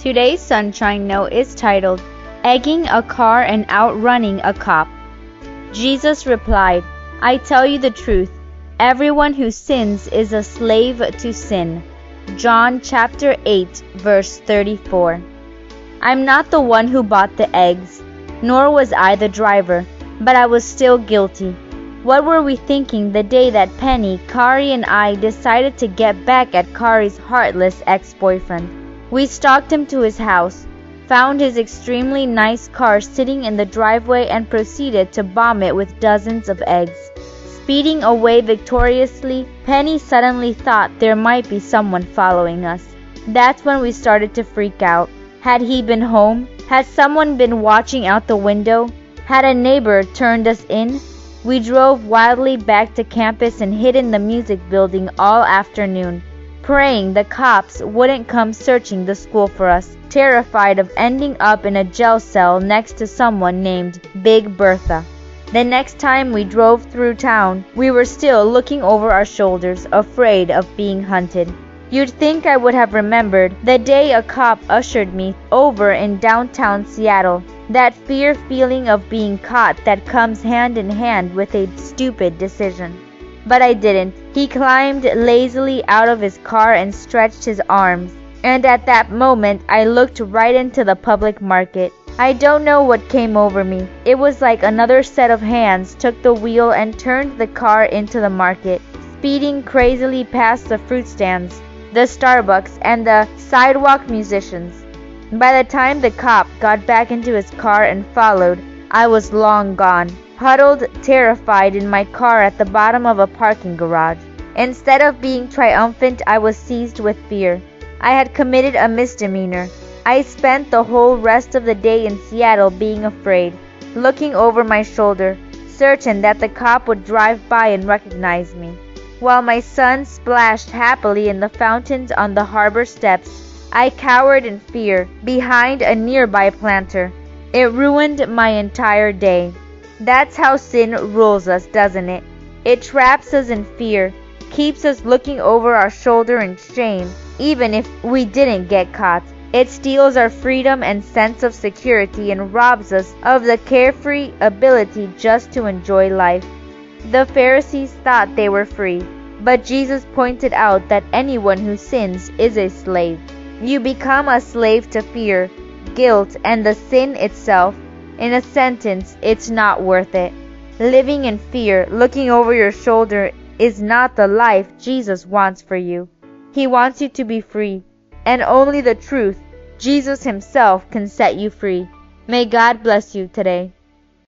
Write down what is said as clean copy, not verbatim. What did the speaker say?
Today's Sunshine Note is titled, Egging a Car and Outrunning a Cop. Jesus replied, I tell you the truth, everyone who sins is a slave to sin. John chapter 8, verse 34. I'm not the one who bought the eggs, nor was I the driver, but I was still guilty. What were we thinking the day that Penny, Kari, and I decided to get back at Kari's heartless ex-boyfriend? We stalked him to his house, found his extremely nice car sitting in the driveway, and proceeded to bomb it with dozens of eggs. Speeding away victoriously, Penny suddenly thought there might be someone following us. That's when we started to freak out. Had he been home? Had someone been watching out the window? Had a neighbor turned us in? We drove wildly back to campus and hid in the music building all afternoon, praying the cops wouldn't come searching the school for us, terrified of ending up in a jail cell next to someone named Big Bertha. The next time we drove through town, we were still looking over our shoulders, afraid of being hunted. You'd think I would have remembered the day a cop ushered me over in downtown Seattle, that fear feeling of being caught that comes hand in hand with a stupid decision. But I didn't. He climbed lazily out of his car and stretched his arms, and at that moment I looked right into the public market. I don't know what came over me. It was like another set of hands took the wheel and turned the car into the market, speeding crazily past the fruit stands, the Starbucks, and the sidewalk musicians. By the time the cop got back into his car and followed, I was long gone, huddled, terrified in my car at the bottom of a parking garage. Instead of being triumphant, I was seized with fear. I had committed a misdemeanor. I spent the whole rest of the day in Seattle being afraid, looking over my shoulder, certain that the cop would drive by and recognize me. While my son splashed happily in the fountains on the harbor steps, I cowered in fear behind a nearby planter. It ruined my entire day. That's how sin rules us, doesn't it? It traps us in fear, keeps us looking over our shoulder in shame, even if we didn't get caught. It steals our freedom and sense of security and robs us of the carefree ability just to enjoy life. The Pharisees thought they were free, but Jesus pointed out that anyone who sins is a slave. You become a slave to fear, guilt, and the sin itself. In a sentence, it's not worth it. Living in fear, looking over your shoulder, is not the life Jesus wants for you. He wants you to be free, and only the truth, Jesus himself, can set you free. May God bless you today.